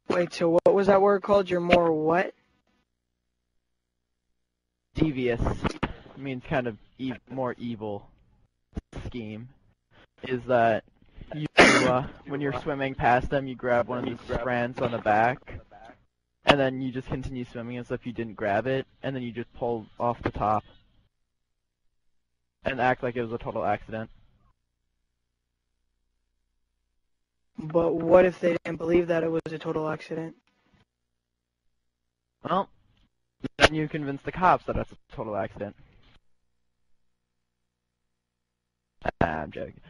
Wait, so what was that word called? You're more what? Devious means kind of more evil scheme. Is that you, when you're swimming past them, you grab one of these strands on the back, and then you just continue swimming as if you didn't grab it, and then you just pull off the top and act like it was a total accident. But what if they didn't believe that it was a total accident? Well, then you convince the cops that it's a total accident. I'm joking.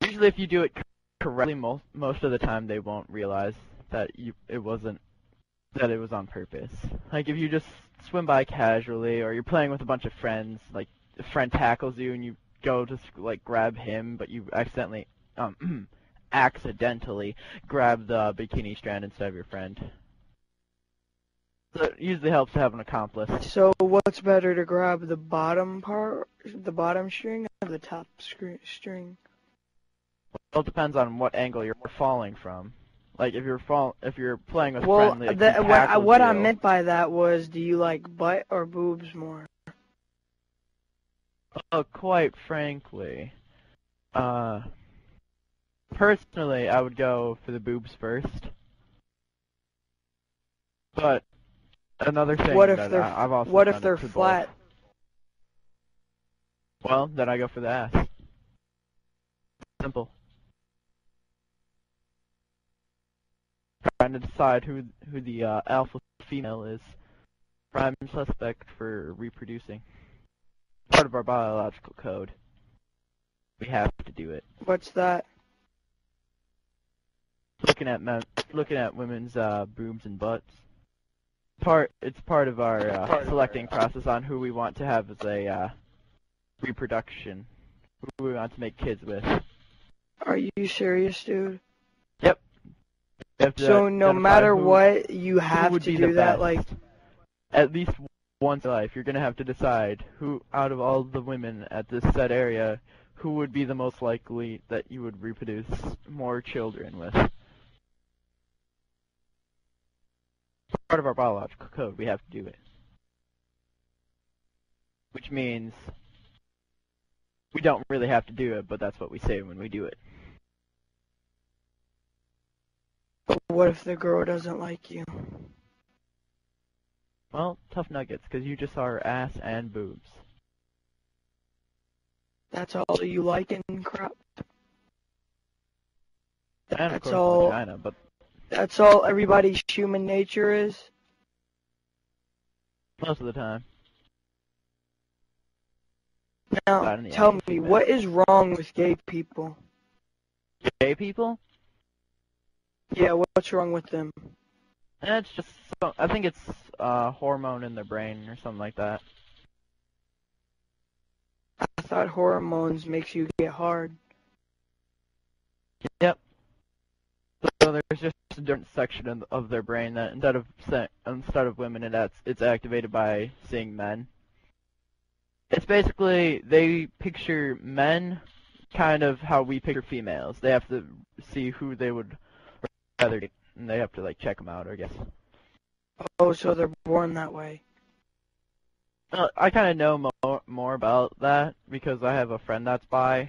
Usually if you do it correctly, most of the time they won't realize that it was on purpose. Like if you just swim by casually, or you're playing with a bunch of friends, like a friend tackles you and you go to like grab him, but you accidentally grab the bikini strand instead of your friend. So it usually helps to have an accomplice. So what's better, to grab the bottom part, the bottom string, or the top string? Well, it depends on what angle you're falling from. Like if you're playing with friendly, like, what I meant by that was, do you like butt or boobs more? Quite frankly, personally, I would go for the boobs first. But another thing I've also what if they're flat? Well, then I go for the ass. Simple. Trying to decide who the alpha female is. Prime suspect for reproducing. Part of our biological code. We have to do it. What's that? Looking at women's boobs and butts. It's part of our selecting process on who we want to have as a reproduction. Who we want to make kids with. Are you serious, dude? Yep. So no matter what, you have to do that, like... At least once in life, you're going to have to decide who, out of all the women at this said area, who would be the most likely that you would reproduce more children with. Part of our biological code, we have to do it. Which means we don't really have to do it, but that's what we say when we do it. But what if the girl doesn't like you? Well, tough nuggets, because you just saw her ass and boobs. That's all you like in crap? And of course vagina, but... That's all everybody's human nature is? Most of the time. Now, tell me, what is wrong with gay people? Gay people? Yeah, what's wrong with them? It's just, I think it's a hormone in their brain or something like that. I thought hormones makes you get hard. Yep. So there's just a different section of their brain that instead of women, it's activated by seeing men. It's basically, they picture men kind of how we picture females. They have to see who they would rather date, and they have to like check them out, I guess. Oh, so they're born that way. I kind of know more about that because I have a friend that's bi.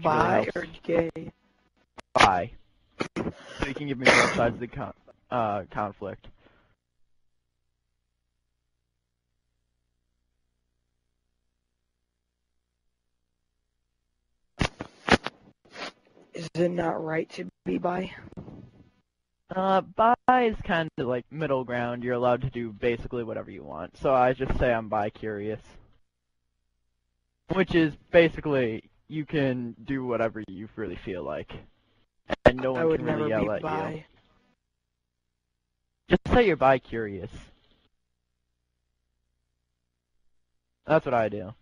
Bi or gay? Bi. So you can give me both sides of the conflict. Is it not right to be bi? Bi is kind of like middle ground. You're allowed to do basically whatever you want. So I just say I'm bi-curious. Which is basically, you can do whatever you really feel like. And no one can really yell at you. Just say you're bi-curious. That's what I do.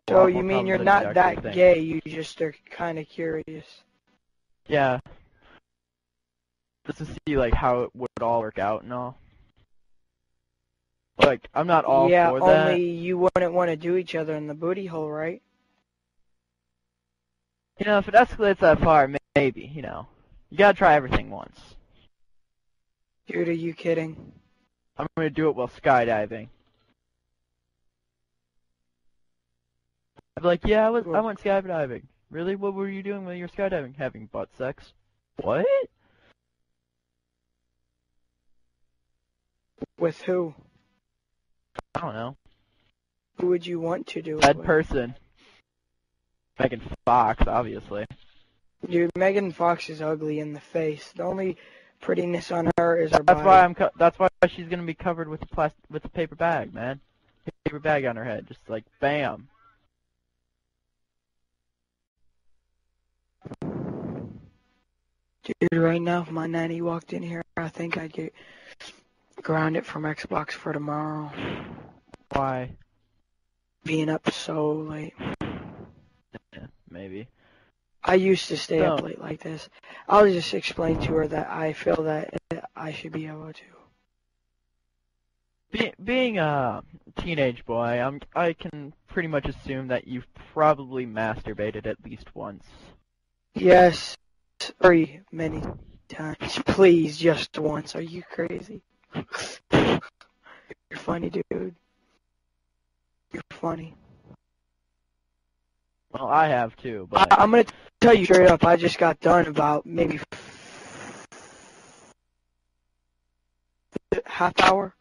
So you mean you're not that gay, you just are kind of curious? Yeah. Just to see like how it would all work out and all. Like, I'm not all for that. Yeah, only you wouldn't want to do each other in the booty hole, right? You know, if it escalates that far, maybe, you know. You gotta try everything once. Dude, are you kidding? I'm gonna do it while skydiving. I'd be like, yeah, I went skydiving. Really? What were you doing when you were skydiving? Having butt sex. What? With who? I don't know. Who would you want to do it Dead with? person. Megan Fox, obviously. Dude, Megan Fox is ugly in the face. The only prettiness on her is her body. That's why she's gonna be covered with a paper bag, man. Paper bag on her head, just like bam. Dude, right now, if my nanny walked in here, I think I'd get grounded from Xbox for tomorrow. Why? Being up so late. Yeah, maybe. I used to stay up So, late like this. I'll just explain to her that I feel that I should be able to. being a teenage boy, I can pretty much assume that you've probably masturbated at least once. Yes, very many times. Please, just once. Are you crazy? You're funny, dude. You're funny. Well, I have too, but I'm gonna tell you straight up. I just got done about maybe half hour.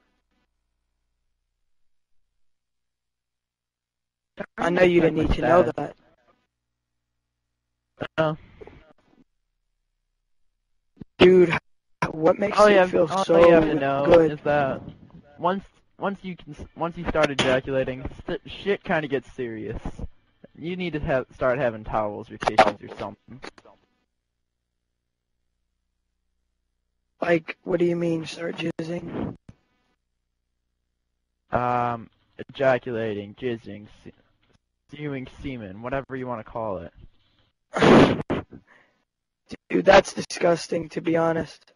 I know you didn't need to know that. Dude, what makes you feel so all you have to know good? is that once you start ejaculating, shit kind of gets serious. You need to start having towels or tissues or something. Like, what do you mean, start jizzing? Ejaculating, jizzing, spewing semen, whatever you want to call it. Dude, that's disgusting, to be honest.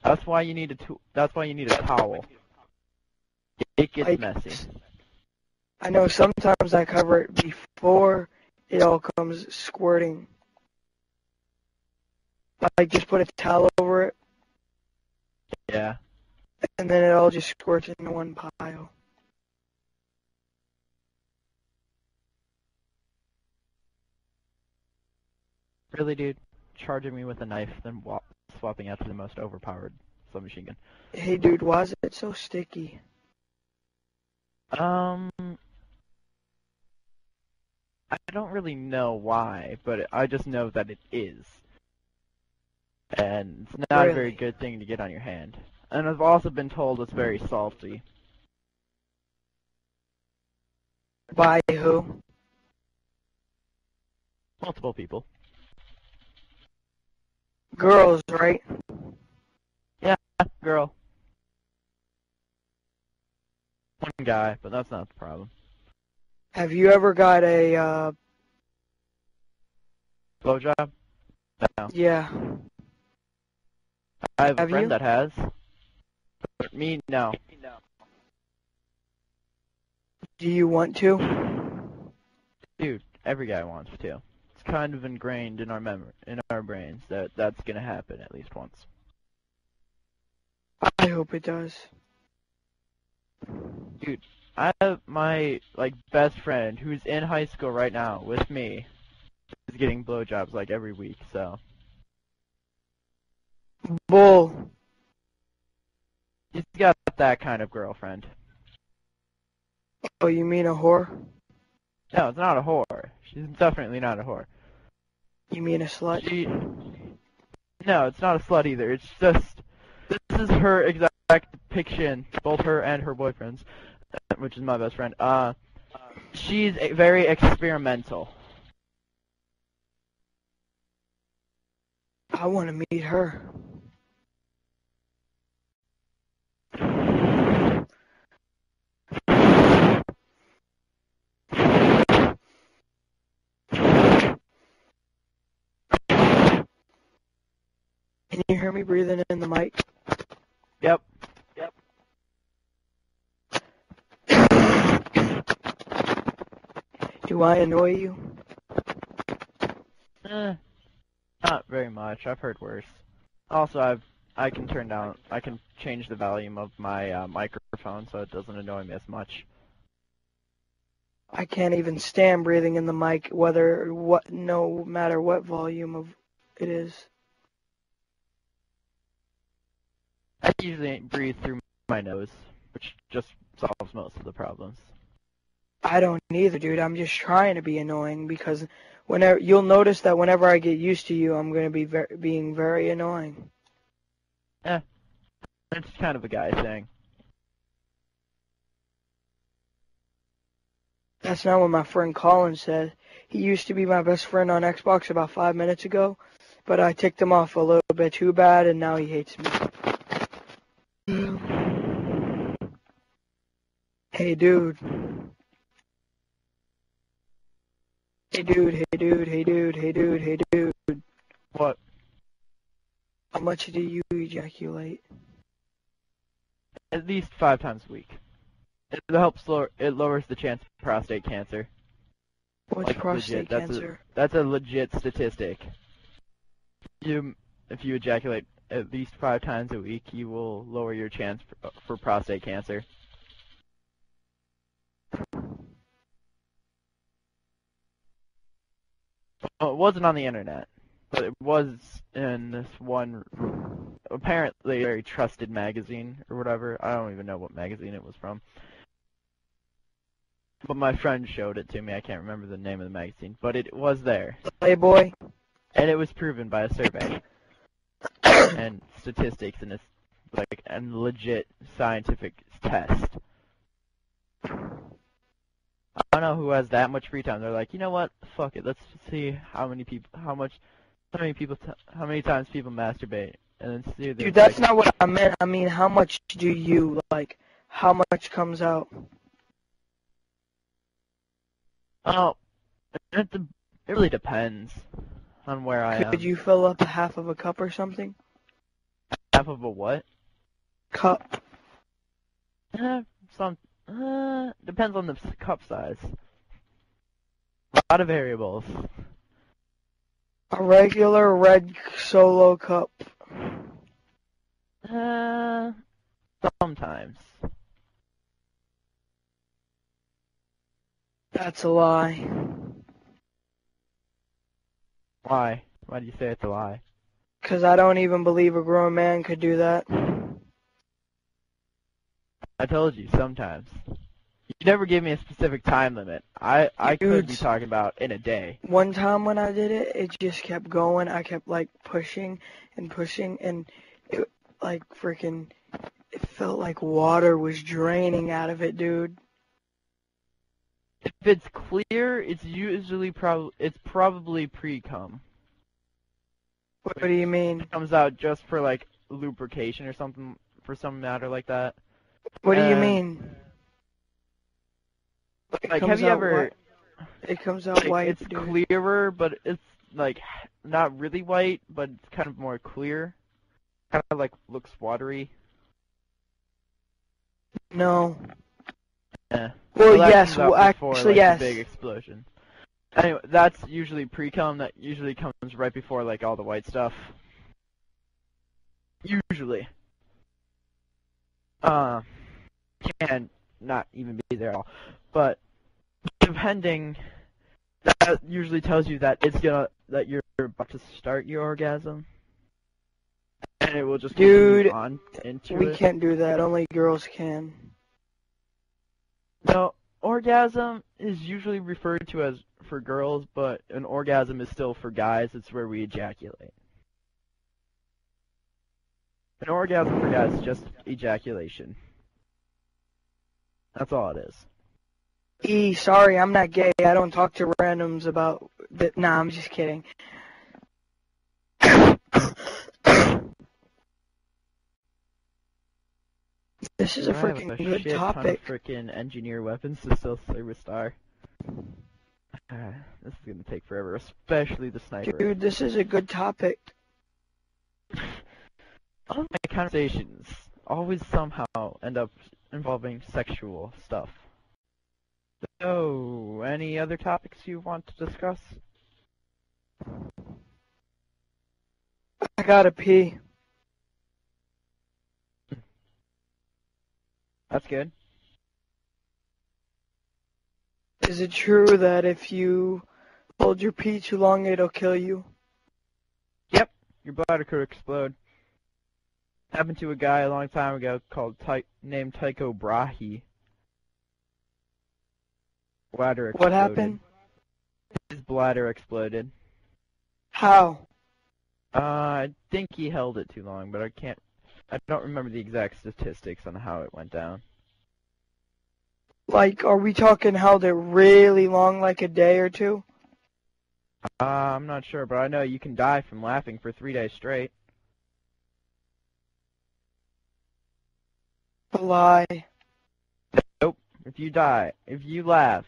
That's why you need that's why you need a towel. It gets Like, messy. I know sometimes I cover it before it all comes squirting. Like, just put a towel over it, Yeah. and then it all just squirts into one pile. Really, dude? Charging me with a knife, then swapping out to the most overpowered submachine gun. Hey, dude, why is it so sticky? I don't really know why, but I just know that it is. And it's not a very good thing to get on your hand. And I've also been told it's very salty. By who? Multiple people. Girls, right? Yeah, girl. One guy, but that's not the problem. Have you ever got a, Blowjob? No. yeah. I have a friend you? that has. But me, no. Do you want to? Dude, every guy wants to. It's kind of ingrained in our brains that that's gonna happen at least once. I hope it does. Dude, I have my best friend who's in high school right now with me is getting blowjobs like every week, so Bull. he's got that kind of girlfriend. Oh, you mean a whore? No, it's not a whore. She's definitely not a whore. You mean a slut? No, it's not a slut either. It's just this is her exact depiction, both her and her boyfriend's, which is my best friend. She's very experimental. I want to meet her. Can you hear me breathing in the mic? Yep. Do I annoy you? Eh, not very much. I've heard worse. Also, I can change the volume of my microphone so it doesn't annoy me as much. I can't even stand breathing in the mic, no matter what volume of it is. I usually breathe through my nose, which just solves most of the problems. I don't either, dude. I'm just trying to be annoying because you'll notice that whenever I get used to you, I'm gonna be being very annoying. Eh, it's kind of a guy thing. That's not what my friend Colin said. He used to be my best friend on Xbox about 5 minutes ago, but I ticked him off a little bit too bad, and now he hates me. Hey, dude. Hey, dude. Hey, dude. Hey, dude. Hey, dude. Hey, dude. What? How much do you ejaculate? At least 5 times a week. It helps it lowers the chance of prostate cancer. What's Like, prostate legit, cancer? that's a legit statistic. If you ejaculate at least 5 times a week, you will lower your chance for prostate cancer. Well, it wasn't on the internet, but it was in this one, apparently very trusted magazine or whatever. I don't even know what magazine it was from. But my friend showed it to me. I can't remember the name of the magazine, but it was there. Playboy? And it was proven by a survey and statistics and a legit scientific test. I don't know who has that much free time. They're like, you know what? Fuck it. Let's see how many times people masturbate, and then see. Dude, that's not what I meant. I mean, how much do you, how much comes out? Oh, it really depends on where I am. Could you fill up half of a cup or something? Half of a what? Cup. Depends on the cup size. A lot of variables. A regular red Solo cup. Sometimes. That's a lie. Why? Why do you say it's a lie? 'Cause I don't even believe a grown man could do that. I told you, sometimes. You never gave me a specific time limit. I could be talking about in a day. One time when I did it, it just kept going. I kept, pushing and pushing, and it, it felt like water was draining out of it, dude. If it's clear, it's usually probably pre-cum. What do you mean? It comes out just for, lubrication or something, for some matter like that. What do you mean? Have you ever... It comes out white, it's dude. clearer, but it's, not really white, but it's kind of more clear. Kind of, looks watery. No. Yeah. Well, that yes. comes out Well, before, actually, yes. the big explosion. Anyway, that's usually pre-cum. That usually comes right before, all the white stuff. Usually. Can not even be there at all. But depending, that usually tells you that that you're about to start your orgasm, and it will just continue on into we can't do that. Only girls can. No, orgasm is usually referred to as for girls, but an orgasm is still for guys. It's where we ejaculate. An orgasm for guys is just ejaculation. That's all it is. Sorry, I'm not gay. I don't talk to randoms about that. Nah, I'm just kidding. This is a freaking good topic. Freaking engineer weapons to still service star. This is gonna take forever, especially the sniper. Dude, this is a good topic. All of my conversations always somehow end up involving sexual stuff. So, any other topics you want to discuss? I gotta pee. That's good. Is it true that if you hold your pee too long, it'll kill you? Yep, your bladder could explode. Happened to a guy a long time ago named Tycho Brahe. Bladder What exploded. happened? His bladder exploded. How? I think he held it too long, but I don't remember the exact statistics on how it went down. Like, are we talking held it really long, like a day or two? I'm not sure, but I know you can die from laughing for 3 days straight. A lie. Nope. If you laugh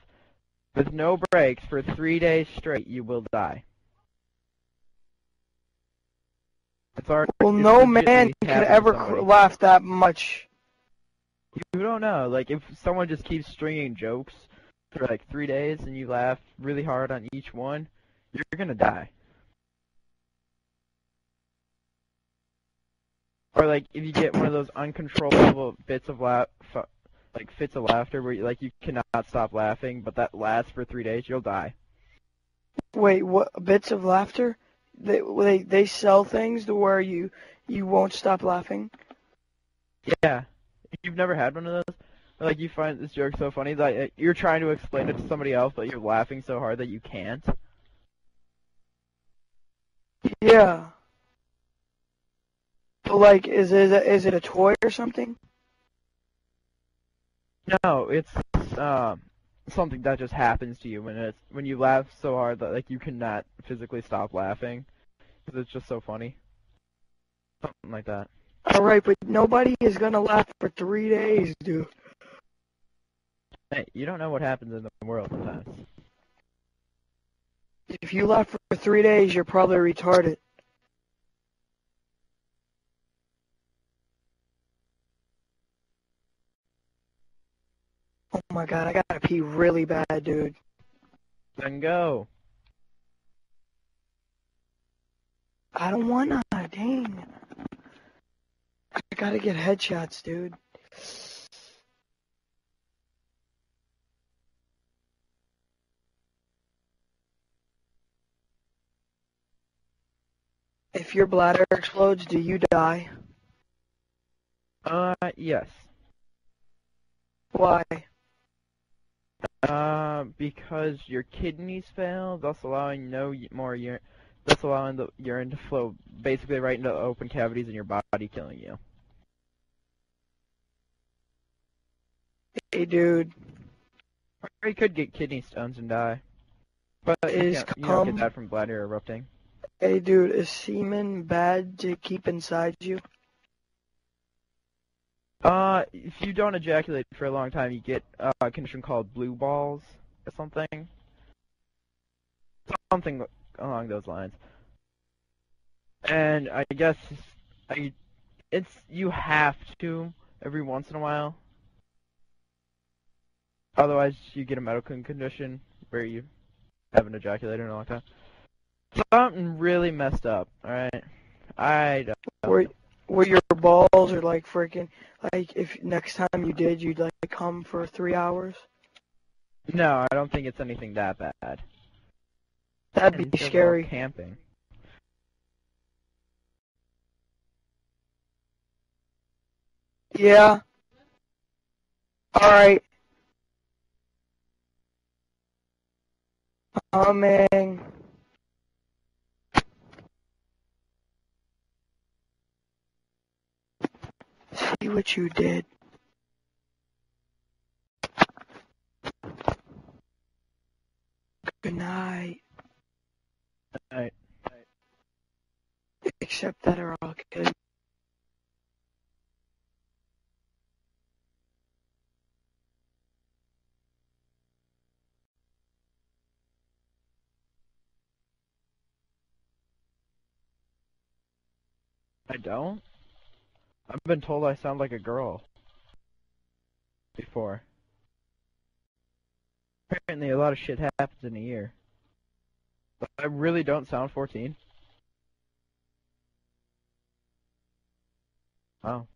with no breaks for 3 days straight, you will die. Well, It's no man legitimately could happened to ever somebody. laugh that much. You don't know. Like, if someone just keeps stringing jokes for like 3 days and you laugh really hard on each one, you're gonna die. Or like, if you get one of those uncontrollable fits of laughter where you cannot stop laughing, but that lasts for 3 days, you'll die. Wait, what? Bits of laughter? They sell things to where you won't stop laughing. Yeah. You've never had one of those? Or, like, you find this joke so funny that you're trying to explain it to somebody else, but you're laughing so hard that you can't? Yeah. But like, is it a toy or something? No, it's something that just happens to you when you laugh so hard that like you cannot physically stop laughing because it's just so funny. Something like that. All right, but nobody is gonna laugh for 3 days, dude. Hey, you don't know what happens in the world sometimes. If you laugh for 3 days, you're probably retarded. Oh my god, I gotta pee really bad, dude. Then go. I don't wanna, dang. I gotta get headshots, dude. If your bladder explodes, do you die? Yes. Why? Because your kidneys fail, thus allowing thus allowing the urine to flow basically right into the open cavities in your body, killing you. Hey, dude, Or you could get kidney stones and die. But is you don't get cum... that from bladder erupting. Hey, dude, is semen bad to keep inside you? If you don't ejaculate for a long time, you get a condition called blue balls or something. Something along those lines. And I guess you have to every once in a while. Otherwise, you get a medical condition where you haven't ejaculated in a long time. Something really messed up, alright? I don't Where, know. where your balls are like freaking... Like, if next time you did, you'd like come for 3 hours? No, I don't think it's anything that bad. That'd And be these guys are all scary. camping. Yeah. Alright. Coming. See what you did. Good night. Alright. Except that or I'll kill you. I don't? I've been told I sound like a girl before. Apparently a lot of shit happens in a year. But I really don't sound 14. Wow.